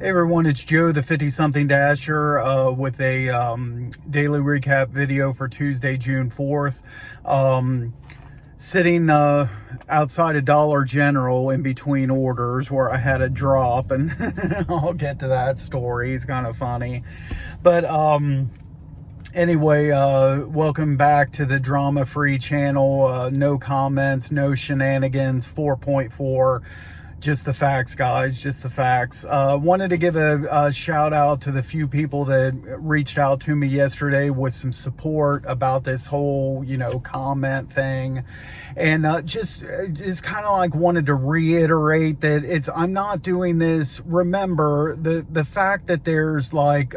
Hey everyone, it's Joe, the 50-something Dasher, with a daily recap video for Tuesday, June 4th. Sitting outside of Dollar General in between orders where I had a drop, and I'll get to that story. It's kind of funny. But anyway, welcome back to the drama-free channel. No comments, no shenanigans, 4.4. Just the facts, guys, just the facts. Wanted to give a shout out to the few people that reached out to me yesterday with some support about this whole, comment thing. And just kind of like wanted to reiterate that I'm not doing this. Remember, the fact that there's like,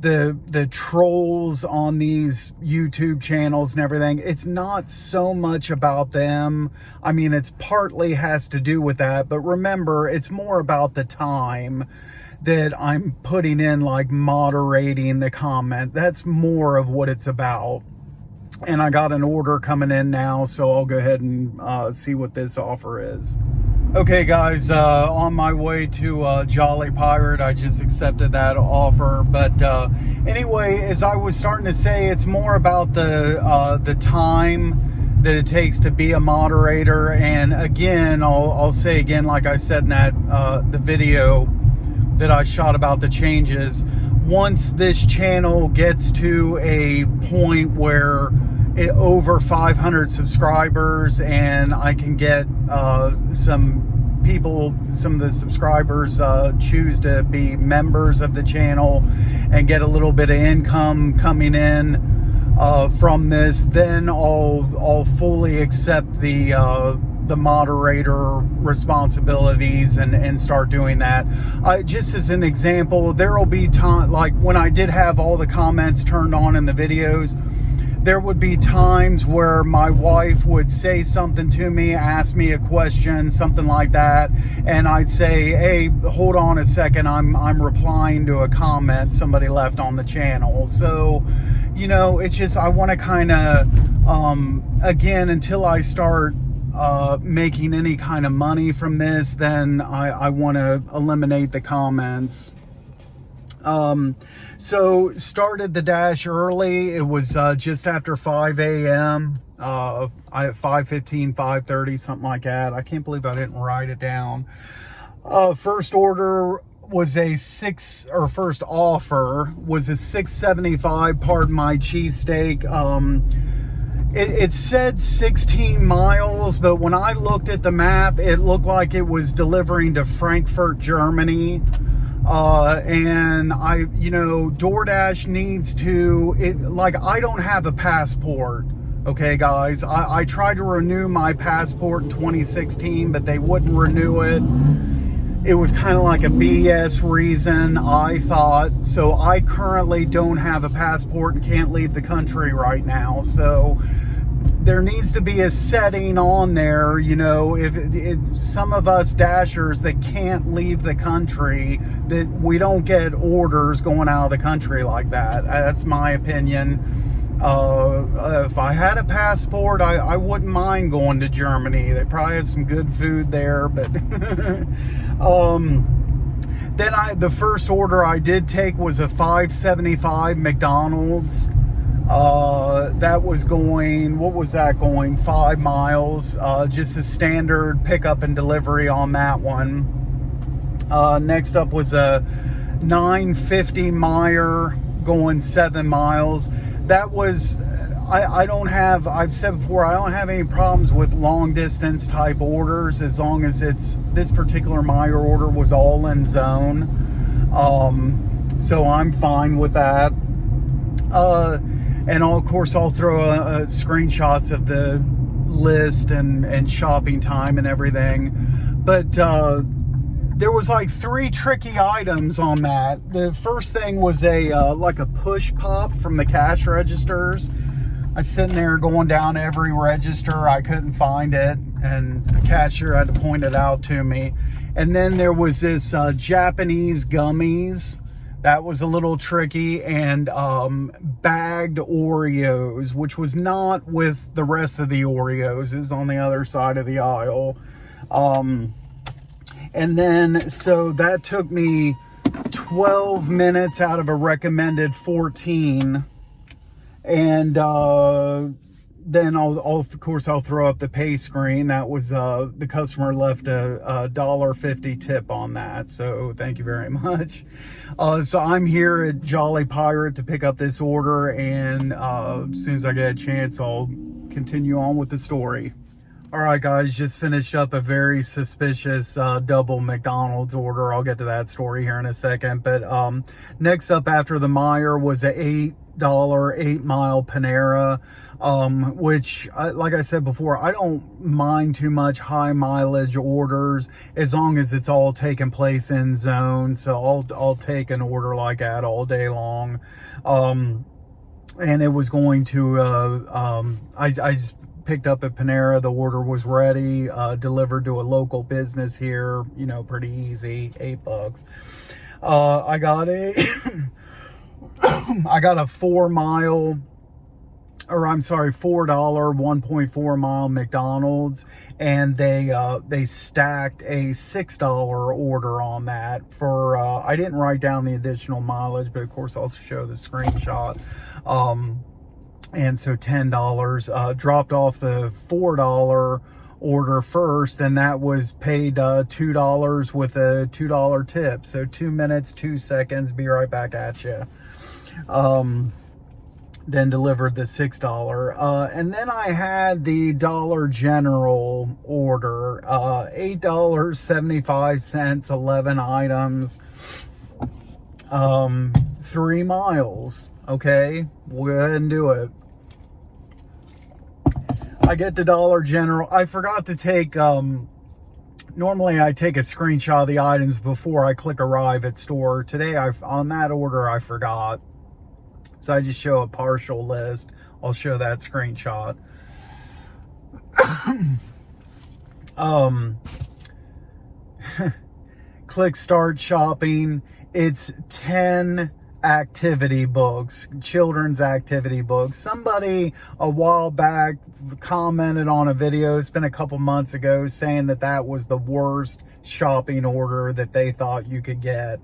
the trolls on these YouTube channels and everything, it's not so much about them. I mean, it's partly has to do with that, but remember, it's more about the time that I'm putting in, like moderating the comment. That's more of what it's about. And I got an order coming in now, so I'll go ahead and see what this offer is. Okay guys, on my way to Jolly Pirate. I just accepted that offer. But anyway, as I was starting to say, it's more about the time that it takes to be a moderator. And again, I'll say again, like I said in that the video that I shot about the changes, once this channel gets to a point where over 500 subscribers and I can get some of the subscribers choose to be members of the channel and get a little bit of income coming in from this, then I'll fully accept the moderator responsibilities and start doing that. Just as an example, there will be time, like when I did have all the comments turned on in the videos, there would be times where my wife would say something to me, ask me a question, something like that, and I'd say, hey, hold on a second, I'm replying to a comment somebody left on the channel. So, it's just, I want to kind of, again, until I start making any kind of money from this, then I want to eliminate the comments. So started the dash early. It was just after 5 a.m. I at 5:15, 5:30, something like that. I can't believe I didn't write it down. First order was first offer was a $6.75, pardon my cheesesteak. It said 16 miles, but when I looked at the map, it looked like it was delivering to Frankfurt, Germany. And DoorDash needs to, I don't have a passport. Okay, guys, I tried to renew my passport in 2016, but they wouldn't renew it. It was kind of like a BS reason, I thought. So I currently don't have a passport and can't leave the country right now. So there needs to be a setting on there, if some of us dashers that can't leave the country, that we don't get orders going out of the country like that. That's my opinion. If I had a passport, I wouldn't mind going to Germany. They probably have some good food there, but then the first order I did take was a $5.75 McDonald's. That was going, what was that going? 5 miles, just a standard pickup and delivery on that one. Next up was a $9.50 Meyer going 7 miles. That was, I've said before, I don't have any problems with long distance type orders as long as this particular Meyer order was all in zone. So I'm fine with that. And of course, I'll throw screenshots of the list and shopping time and everything. But there was like 3 tricky items on that. The first thing was like a push pop from the cash registers. I was sitting there going down every register. I couldn't find it, and the cashier had to point it out to me. And then there was this Japanese gummies. That was a little tricky, and bagged Oreos, which was not with the rest of the Oreos. It was on the other side of the aisle. And then, so that took me 12 minutes out of a recommended 14. And then of course I'll throw up the pay screen. That was the customer left a $1.50 tip on that, so thank you very much. So I'm here at Jolly Pirate to pick up this order, and as soon as I get a chance I'll continue on with the story. All right, guys, just finished up a very suspicious double McDonald's order. I'll get to that story here in a second. But next up after the Meyer was a $8 8-mile Panera, which, like I said before, I don't mind too much high mileage orders as long as it's all taking place in zone. So I'll take an order like that all day long. And it was going to, I just picked up at Panera. The order was ready, delivered to a local business here, you know, pretty easy, $8. I got a I got a $4 1.4 mile McDonald's, and they stacked a $6 order on that for I didn't write down the additional mileage, but of course I'll show the screenshot. And so $10, dropped off the $4 order first, and that was paid $2 with a $2 tip. So 2 minutes, 2 seconds, be right back at you. Then delivered the $6. And then I had the Dollar General order, $8.75, 11 items, 3 miles. Okay, we'll go ahead and do it. I get the Dollar General. I forgot to take, normally I take a screenshot of the items before I click arrive at store. Today, on that order, I forgot. So I just show a partial list. I'll show that screenshot. Click start shopping. It's 10 activity books, children's activity books. Somebody a while back commented on a video, it's been a couple months ago, saying that that was the worst shopping order that they thought you could get.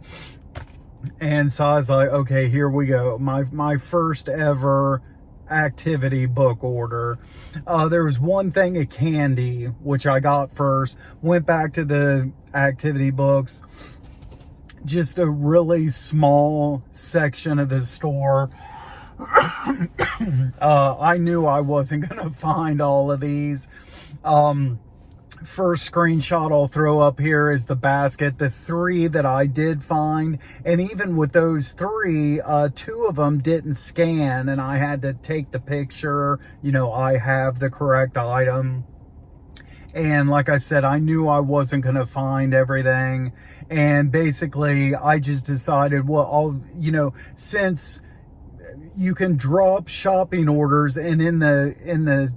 And so I was like, okay, here we go. My first ever activity book order. There was one thing of candy, which I got first, went back to the activity books. Just a really small section of the store. I knew I wasn't going to find all of these. First screenshot I'll throw up here is the basket, the 3 that I did find. And even with those 3, 2 of them didn't scan, and I had to take the picture. You know, I have the correct item. And like I said, I knew I wasn't going to find everything. And basically, I just decided, well, since you can drop shopping orders, and in the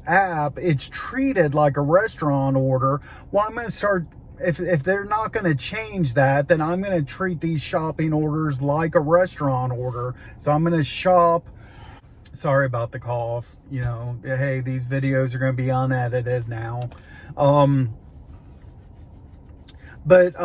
app, it's treated like a restaurant order. Well, I'm going to start, if they're not going to change that, then I'm going to treat these shopping orders like a restaurant order. So I'm going to shop. Sorry about the cough. You know, hey, these videos are going to be unedited now. But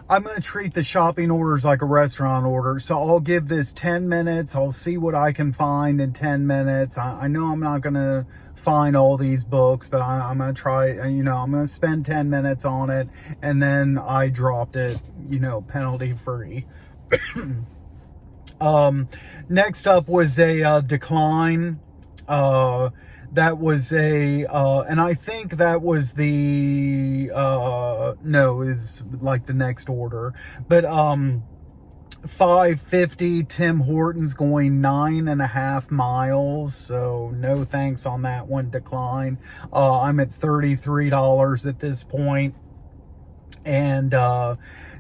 I'm going to treat the shopping orders like a restaurant order. So I'll give this 10 minutes. I'll see what I can find in 10 minutes. I know I'm not going to find all these books, but I'm going to try, I'm going to spend 10 minutes on it. And then I dropped it, penalty free. Next up was a decline. That was and I think that was the, no, is like the next order, but, 550 Tim Hortons going 9.5 miles. So no thanks on that one, decline. I'm at $33 at this point. And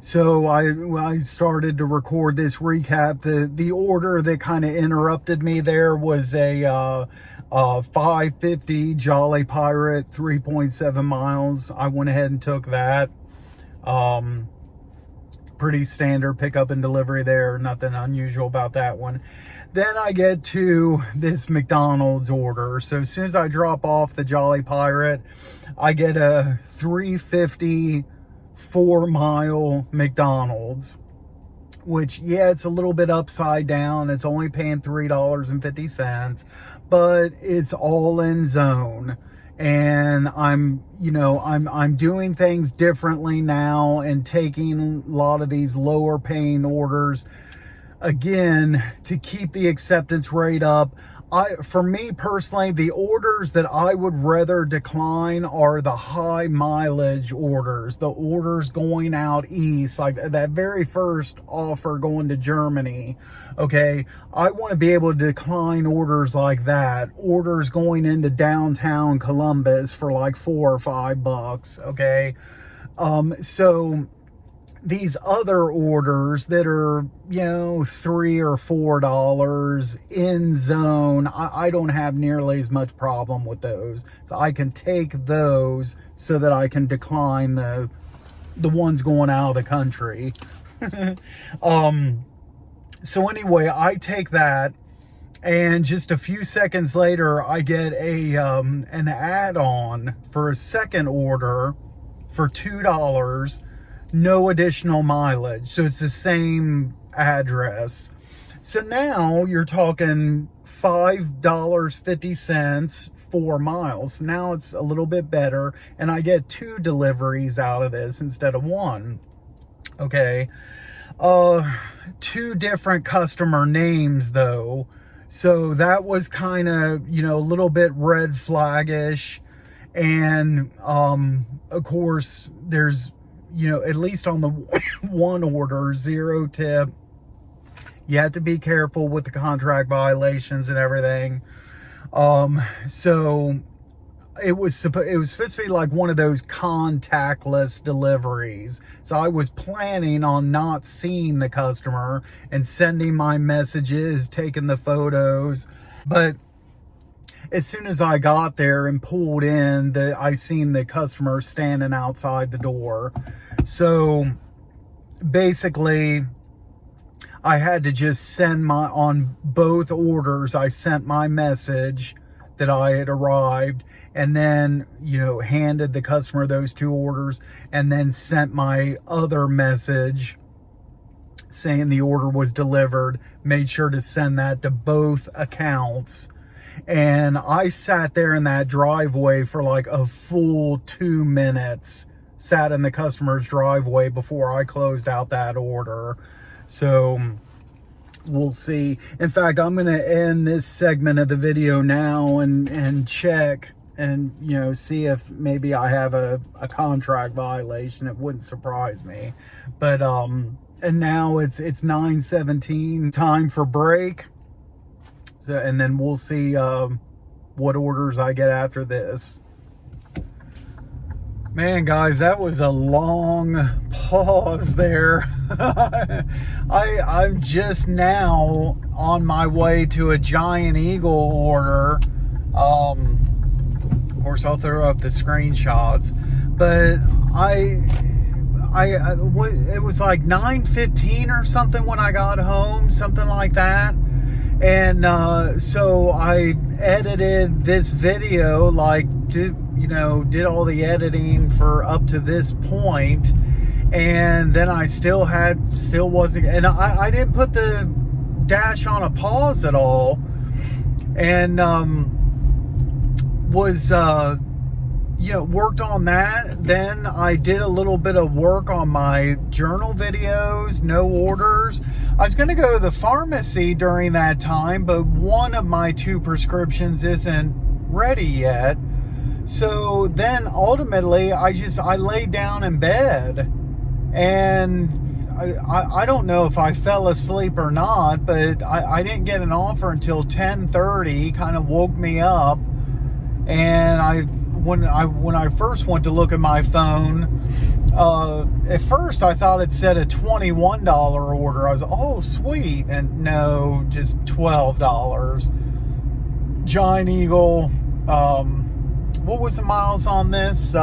so I started to record this recap. The order that kind of interrupted me there was a 550 Jolly Pirate, 3.7 miles. I went ahead and took that. pretty standard pickup and delivery there. Nothing unusual about that one. Then I get to this McDonald's order. So as soon as I drop off the Jolly Pirate, I get a $3.50 4-mile McDonald's, which, yeah, it's a little bit upside down. It's only paying $3.50, but it's all in zone. And I'm doing things differently now and taking a lot of these lower paying orders, again, to keep the acceptance rate up. For me personally, the orders that I would rather decline are the high mileage orders, the orders going out east, like that very first offer going to Germany. Okay, I want to be able to decline orders like that, orders going into downtown Columbus for like $4 or $5. Okay, so these other orders that are, $3 or $4 in zone, I don't have nearly as much problem with those. So I can take those so that I can decline the ones going out of the country. So anyway, I take that, and just a few seconds later, I get an add-on for a second order for $2. No additional mileage. So it's the same address. So now you're talking $5.50 4 miles. Now it's a little bit better, and I get 2 deliveries out of this instead of 1. Okay. 2 different customer names though. So that was kind of, a little bit red flaggish. And of course there's, at least on the one order, 0 tip. You have to be careful with the contract violations and everything. So it was supposed to be like one of those contactless deliveries. So I was planning on not seeing the customer and sending my messages, taking the photos. But as soon as I got there and pulled in, I seen the customer standing outside the door. So basically, I had to just send on both orders, I sent my message that I had arrived, and then, handed the customer those 2 orders, and then sent my other message saying the order was delivered, made sure to send that to both accounts. And I sat there in that driveway for like a full 2 minutes, sat in the customer's driveway before I closed out that order. So we'll see. In fact, I'm going to end this segment of the video now and check and, see if maybe I have a contract violation. It wouldn't surprise me. But, and now it's 9:17, time for break. So, and then we'll see what orders I get after this. Man, guys, that was a long pause there. I'm just now on my way to a Giant Eagle order. Of course, I'll throw up the screenshots. But it was like 9:15 or something when I got home, something like that. And so I edited this video, did all the editing for up to this point, and then I still wasn't, and I didn't put the dash on a pause at all, and was worked on that. Then I did a little bit of work on my journal videos, no orders. I was going to go to the pharmacy during that time, but one of my 2 prescriptions isn't ready yet. So then ultimately I laid down in bed, and I don't know if I fell asleep or not, but I didn't get an offer until 10:30, kind of woke me up. And when I first went to look at my phone, at first I thought it said a $21 order. I was, oh, sweet. And no, just $12. Giant Eagle, what was the miles on this?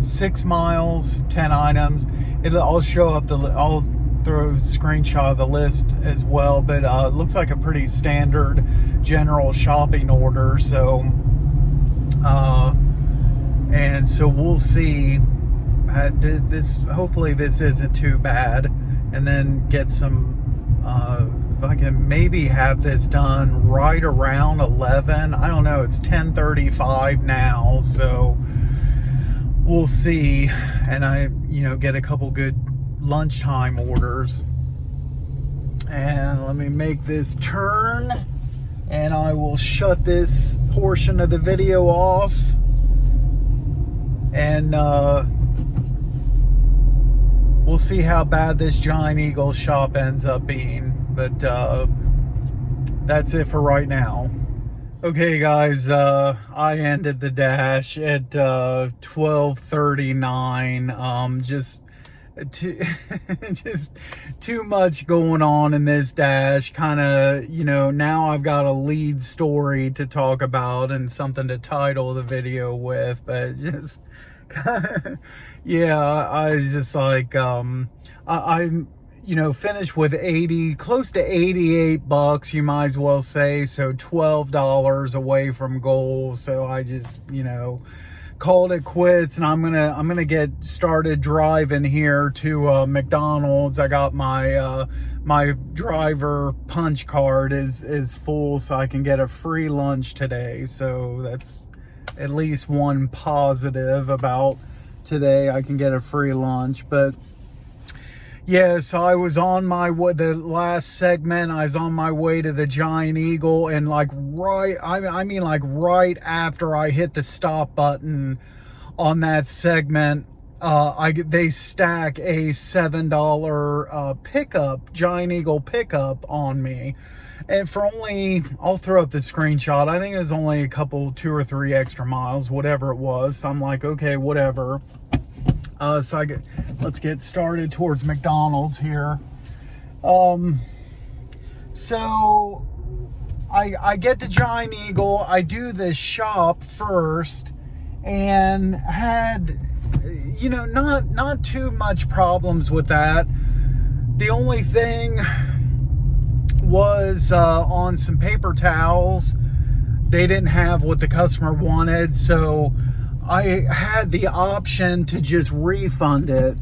6 miles, 10 items. I'll show up I'll throw a screenshot of the list as well, but it looks like a pretty standard general shopping order. So and so we'll see. Hopefully this isn't too bad, and then get some if I can maybe have this done right around 11. I don't know, it's 10:35 now, so we'll see. And I get a couple good lunchtime orders. And let me make this turn, and I will shut this portion of the video off, and we'll see how bad this Giant Eagle shop ends up being. But that's it for right now. Okay, guys, I ended the dash at 12:39. Just too much going on in this dash. Kind of, now I've got a lead story to talk about and something to title the video with, but just yeah, I was just like, I'm finished with close to 88 bucks, you might as well say. So $12 away from goal. So I just, called it quits, and I'm gonna get started driving here to McDonald's. I got my my driver punch card is full, so I can get a free lunch today. So that's at least one positive about today. I can get a free lunch. But yeah, so I was on my way, the last segment, I was on my way to the Giant Eagle, and like right after I hit the stop button on that segment, they stack a $7 pickup, Giant Eagle pickup on me. And for only, I'll throw up the screenshot, I think it was only a couple, 2 or 3 extra miles, whatever it was. So I'm like, okay, whatever. So let's get started towards McDonald's here. So I get to Giant Eagle, I do the shop first, and had, not too much problems with that. The only thing was on some paper towels, they didn't have what the customer wanted, so I had the option to just refund it.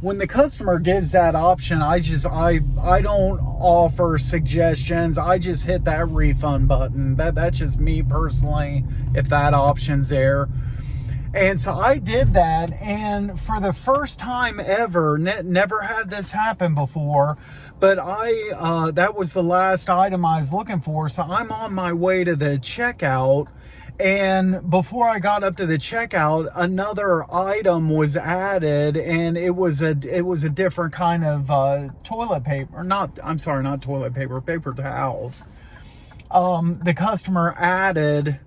When the customer gives that option, I don't offer suggestions. I just hit that refund button. That's just me personally, if that option's there. And so I did that, and for the first time ever, never had this happen before, but that was the last item I was looking for. So I'm on my way to the checkout, and before I got up to the checkout, another item was added, and it was a different kind of toilet paper. Not toilet paper, paper towels. The customer added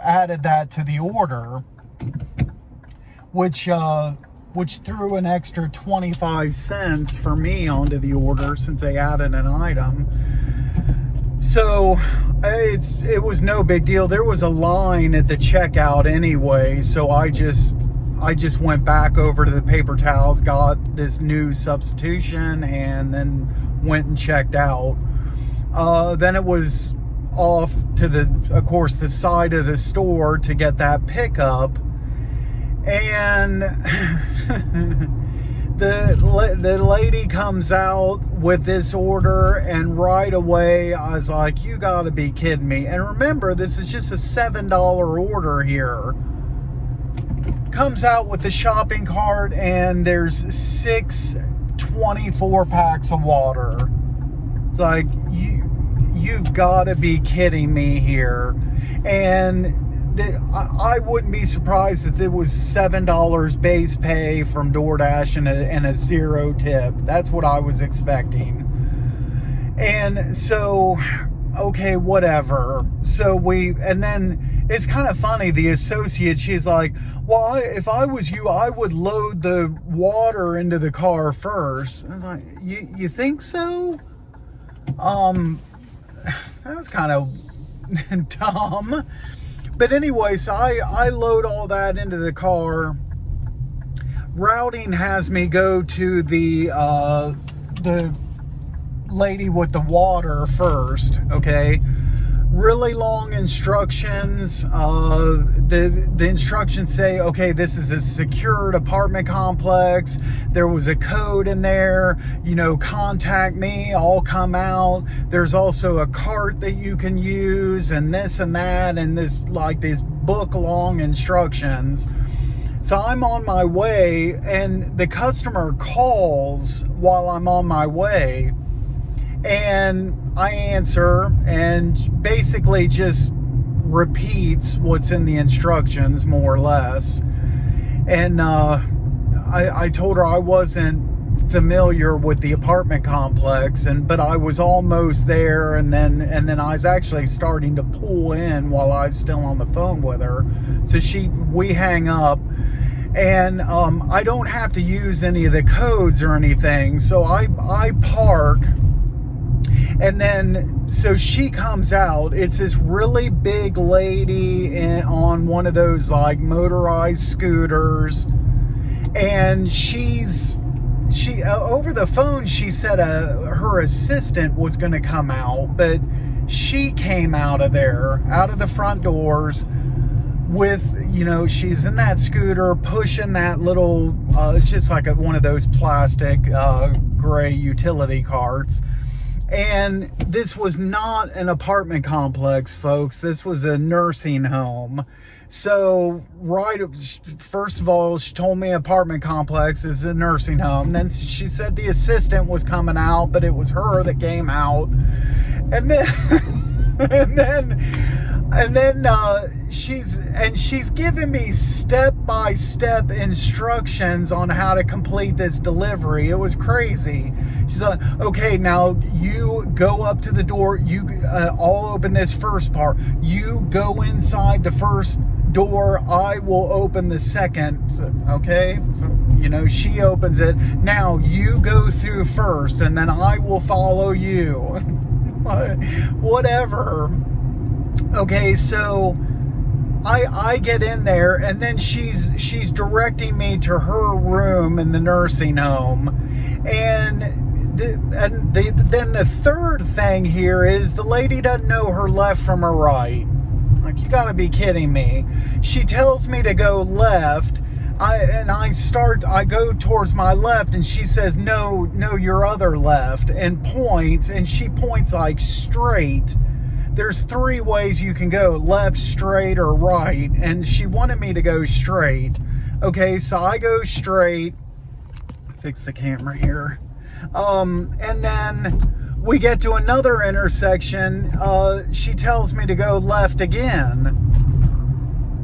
added that to the order, which threw an extra 25 cents for me onto the order since they added an item. So it was no big deal. There was a line at the checkout anyway, so I just went back over to the paper towels, got this new substitution, and then went and checked out. Then it was off to the side of the store to get that pickup, and the lady comes out with this order, and right away I was like, you gotta be kidding me. And remember, this is just a $7 order here. Comes out with the shopping cart, and there's 6 24 packs of water. It's like, you've got to be kidding me here. And I wouldn't be surprised if it was $7 base pay from DoorDash and a 0 tip. That's what I was expecting. And so, okay, whatever. So and then it's kind of funny, the associate, she's like, well, if I was you, I would load the water into the car first. I was like, you think so? That was kind of dumb. But anyway, so I load all that into the car. Routing has me go to the lady with the water first, okay? Really long instructions. The instructions say, okay, this is a secured apartment complex. There was a code in there, you know, contact me, I'll come out. There's also a cart that you can use, and this and that, and this, like, these book long instructions. So I'm on my way, and the customer calls while I'm on my way, and I answer, and basically just repeats what's in the instructions, more or less. And I told her I wasn't familiar with the apartment complex, but I was almost there, and then I was actually starting to pull in while I was still on the phone with her. So we hang up, and I don't have to use any of the codes or anything. So I park. And then, so she comes out. It's this really big lady on one of those, like, motorized scooters. And she over the phone, she said her assistant was going to come out. But she came out of the front doors with, you know, she's in that scooter pushing that little, it's just like one of those plastic gray utility carts. And this was not an apartment complex, folks. This was a nursing home. So, first of all, she told me apartment complex is a nursing home. Then she said the assistant was coming out, but it was her that came out. And then, and then she's giving me step-by-step instructions on how to complete this delivery. It was crazy. She's like, okay, now you go up to the door. I'll open this first part. You go inside the first door. I will open the second. Okay? You know, she opens it. Now you go through first, and then I will follow you. Whatever. Okay, so I get in there, and then she's directing me to her room in the nursing home. And then the third thing here is the lady doesn't know her left from her right. Like, you gotta be kidding me. She tells me to go left. I go towards my left, and she says, no, your other left, and points, and she points like straight. There's 3 ways you can go: left, straight, or right. And she wanted me to go straight. Okay, so I go straight. Fix the camera here. And then we get to another intersection. She tells me to go left again.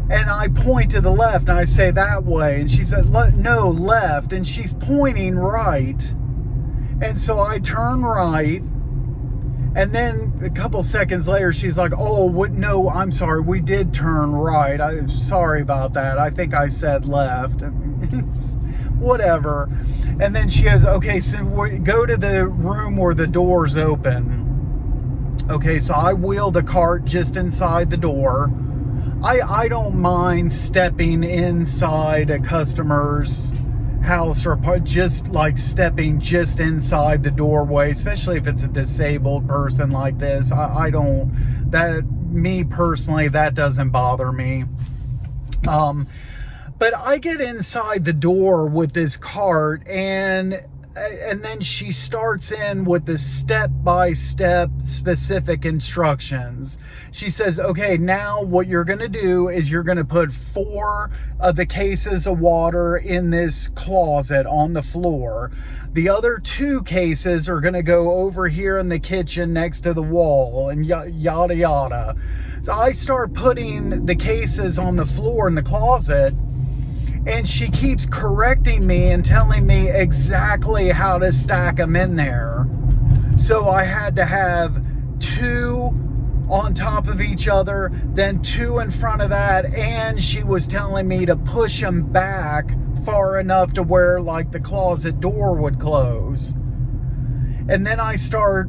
And I point to the left, and I say that way. And she said, no, left. And she's pointing right. And so I turn right. And then a couple seconds later, she's like, oh, no, I'm sorry. We did turn right. I'm sorry about that. I think I said left. Whatever. And then she goes, okay, so we go to the room where the door's open. Okay, so I wheel the cart just inside the door. I don't mind stepping inside a customer's house or just like stepping just inside the doorway, especially if it's a disabled person like this. Me personally, that doesn't bother me. But I get inside the door with this cart, and then she starts in with the step-by-step specific instructions. She says, okay, now what you're going to do is you're going to put 4 of the cases of water in this closet on the floor. The other 2 cases are going to go over here in the kitchen next to the wall, and yada yada. So I start putting the cases on the floor in the closet, and she keeps correcting me and telling me exactly how to stack them in there. So I had to have 2 on top of each other, then 2 in front of that, and she was telling me to push them back far enough to where, like, the closet door would close. And then I start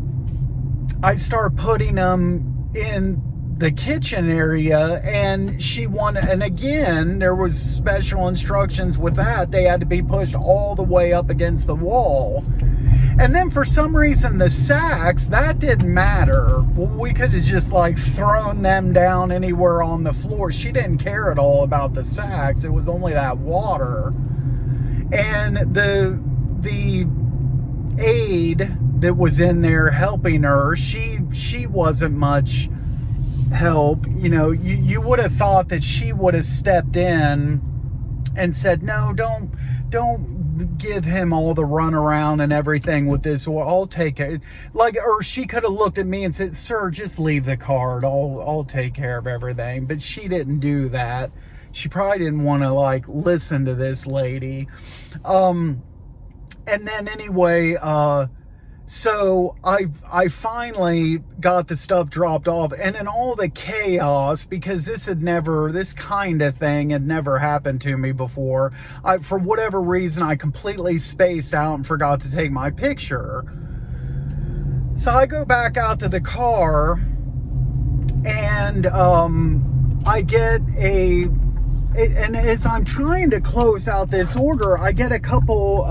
putting them in the kitchen area, and she wanted, and again, there was special instructions with that. They had to be pushed all the way up against the wall. And then for some reason, the sacks, that didn't matter. We could have just like thrown them down anywhere on the floor. She didn't care at all about the sacks. It was only that water. And the aide that was in there helping her, she wasn't much help. You know, you would have thought that she would have stepped in and said, no, don't give him all the runaround and everything with this, or I'll take it. Like, or she could have looked at me and said, sir, just leave the card, I'll take care of everything. But she didn't do that. She probably didn't want to like listen to this lady. And then anyway, so I finally got the stuff dropped off, and in all the chaos, because this kind of thing had never happened to me before, for whatever reason, I completely spaced out and forgot to take my picture. So I go back out to the car, and I get and as I'm trying to close out this order, I get a couple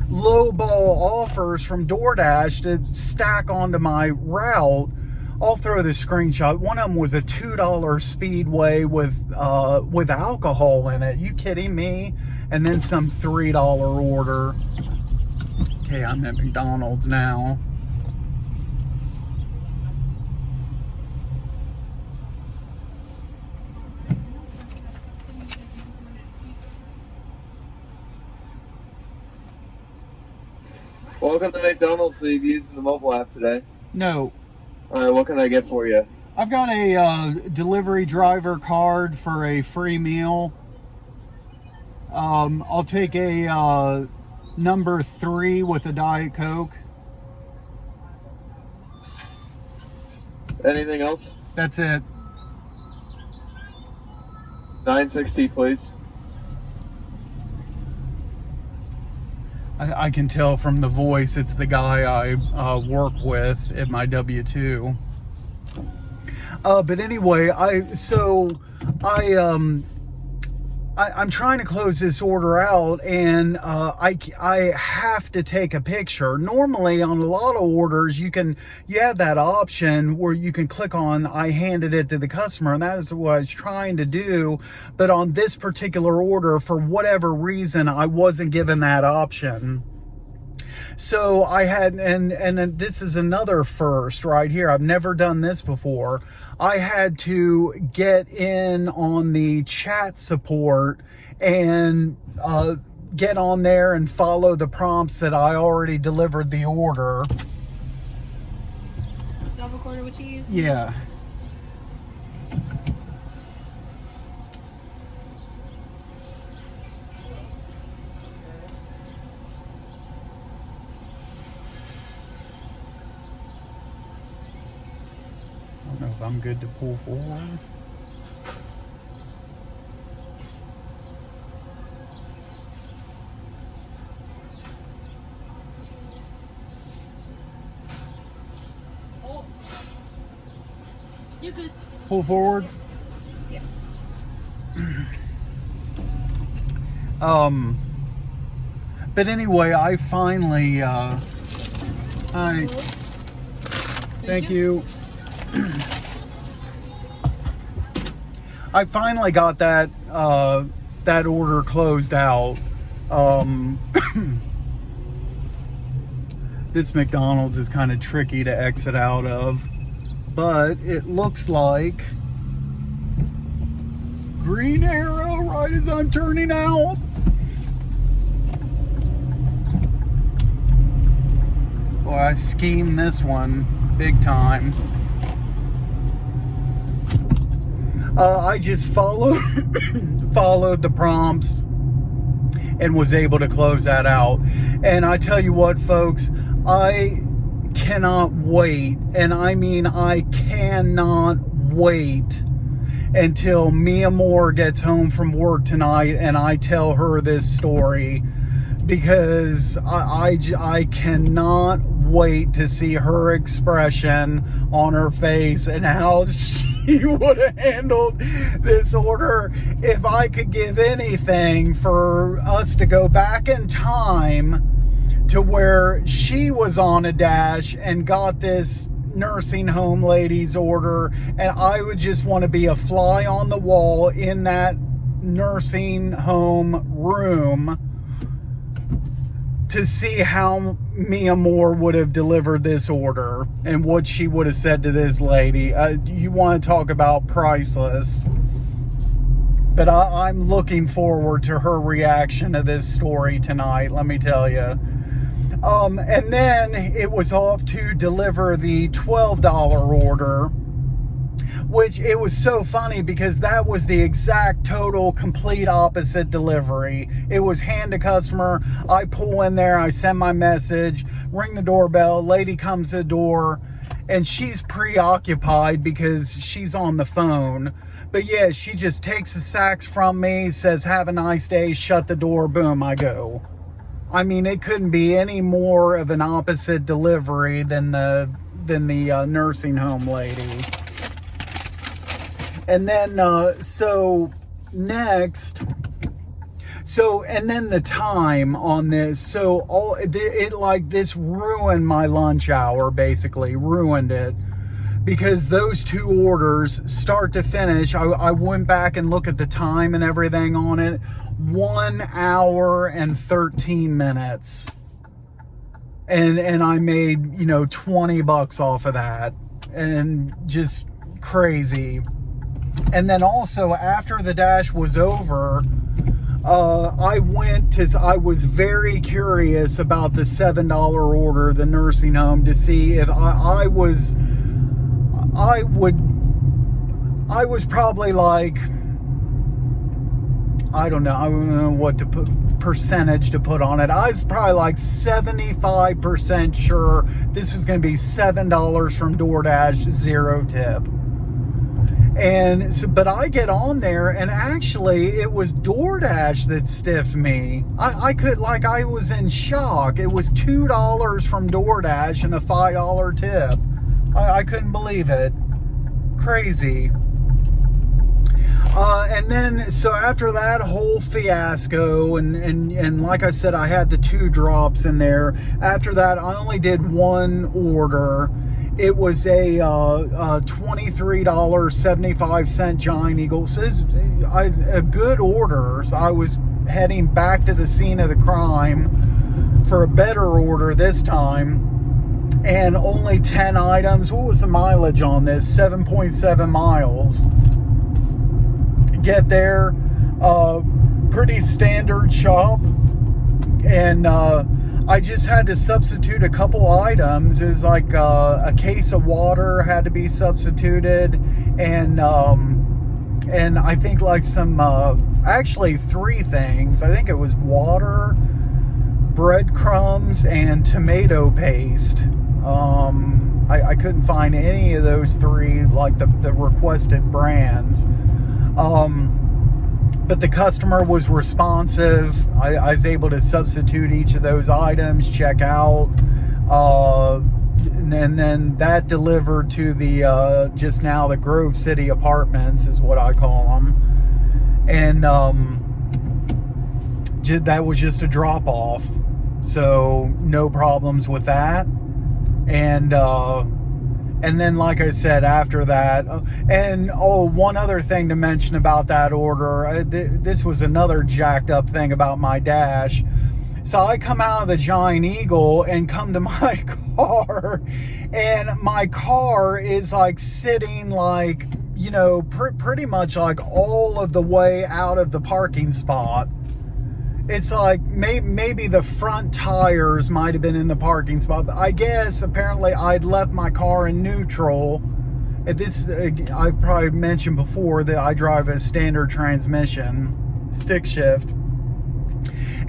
lowball offers from DoorDash to stack onto my route. I'll throw the screenshot. One of them was a $2 Speedway with alcohol in it. You kidding me? And then some $3 order. Okay, I'm at McDonald's now. Welcome to McDonald's. So you've used the mobile app today? No. Alright, what can I get for you? I've got a delivery driver card for a free meal. I'll take a number 3 with a Diet Coke. Anything else? That's it. $9.60, please. I can tell from the voice it's the guy I work with at my W-2. But anyway, I'm trying to close this order out, and I have to take a picture. Normally on a lot of orders, you have that option where you can click on I handed it to the customer, and that is what I was trying to do. But on this particular order, for whatever reason, I wasn't given that option. So I had, and this is another first right here. I've never done this before. I had to get in on the chat support and get on there and follow the prompts that I already delivered the order. Double quarter with cheese? Yeah. I don't know if I'm good to pull forward. Oh. You're good. Pull forward? Yeah. But anyway, I finally, thank you. I finally got that order closed out. This McDonald's is kind of tricky to exit out of, but it looks like green arrow right as I'm turning out. Boy, I schemed this one big time. I just followed the prompts and was able to close that out. And I tell you what, folks, I cannot wait, and I mean I cannot wait until Mia Moore gets home from work tonight and I tell her this story, because I cannot wait to see her expression on her face and how she would have handled this order. If I could give anything for us to go back in time to where she was on a dash and got this nursing home lady's order, and I would just want to be a fly on the wall in that nursing home room to see how Mia Moore would have delivered this order and what she would have said to this lady. You want to talk about priceless. But I'm looking forward to her reaction to this story tonight, let me tell you. And then it was off to deliver the $12 order, which it was so funny because that was the exact total complete opposite delivery. It was hand to customer. I pull in there, I send my message, ring the doorbell, lady comes to the door, and she's preoccupied because she's on the phone. But yeah, she just takes the sacks from me, says, "Have a nice day," shut the door, boom, I go. I mean, it couldn't be any more of an opposite delivery than the nursing home lady. And then, so next, and then the time on this, so this ruined my lunch hour, basically, ruined it. Because those two orders, start to finish, I went back and looked at the time and everything on it, 1 hour and 13 minutes. And I made, $20 off of that. And just crazy. And then also, after the dash was over, I was very curious about the $7 order, the nursing home, to see if I was probably like, I don't know what to put, percentage to put on it. I was probably like 75% sure this was going to be $7 from DoorDash, 0 tip. And so, but I get on there, and actually it was DoorDash that stiffed me. I was in shock. It was $2 from DoorDash and a $5 tip. I couldn't believe it. Crazy. And then, so after that whole fiasco, and like I said, I had the 2 drops in there. After that, I only did one order. It was a $23.75 Giant Eagle. So a good order. So I was heading back to the scene of the crime for a better order this time. And only 10 items. What was the mileage on this? 7.7 miles. Get there. Pretty standard shop. And I just had to substitute a couple items. It was like a case of water had to be substituted. And I think like some, actually 3 things. I think it was water, breadcrumbs, and tomato paste. I couldn't find any of those 3, like the requested brands. But the customer was responsive. I was able to substitute each of those items, check out, and then that delivered to the just now the Grove City Apartments is what I call them. And that was just a drop off, so no problems with that. And then, like I said, after that, one other thing to mention about that order, this was another jacked up thing about my dash. So I come out of the Giant Eagle and come to my car, and my car is like sitting like, pretty much like all of the way out of the parking spot. It's like maybe the front tires might have been in the parking spot. But I guess apparently I'd left my car in neutral. I probably mentioned before that I drive a standard transmission, stick shift.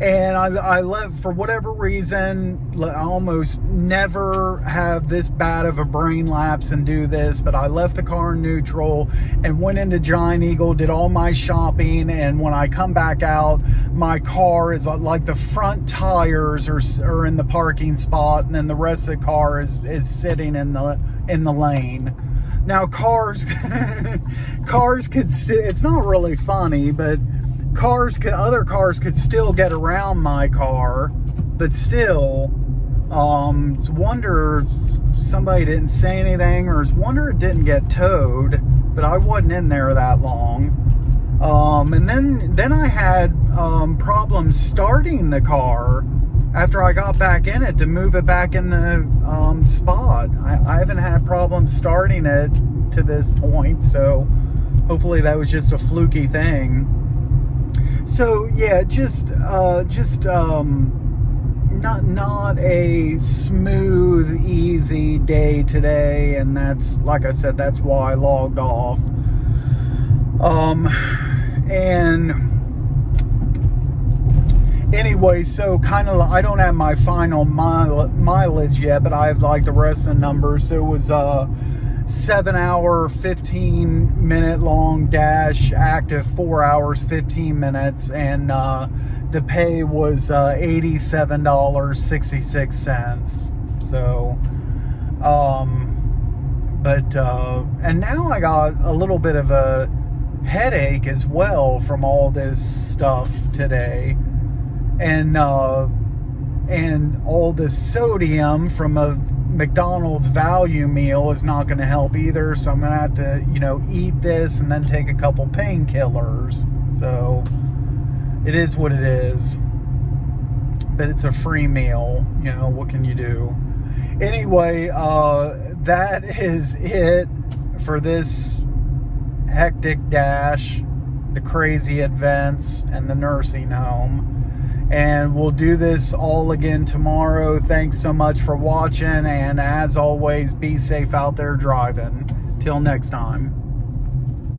And I left, for whatever reason, I almost never have this bad of a brain lapse and do this, but I left the car in neutral and went into Giant Eagle, did all my shopping, and when I come back out, my car is like the front tires are in the parking spot, and then the rest of the car is sitting in the lane. Now cars, cars could still, it's not really funny, but other cars could still get around my car, but still, it's a wonder somebody didn't say anything, or it's a wonder it didn't get towed, but I wasn't in there that long. And then I had problems starting the car after I got back in it to move it back in the spot. I haven't had problems starting it to this point, so hopefully that was just a fluky thing. So yeah, just not a smooth, easy day today, and that's, like I said, that's why I logged off. And anyway, so kind of, I don't have my final mileage yet, but I have like the rest of the numbers. So it was 7 hour, 15 minute long dash, active 4 hours, 15 minutes, and the pay was $87.66. So, and now I got a little bit of a headache as well from all this stuff today, and all the sodium from a McDonald's value meal is not going to help either, so I'm going to have to, eat this and then take a couple painkillers. So it is what it is, but it's a free meal, what can you do? Anyway, that is it for this hectic dash, the crazy events, and the nursing home. And we'll do this all again tomorrow. Thanks so much for watching, and as always, be safe out there driving. Till next time.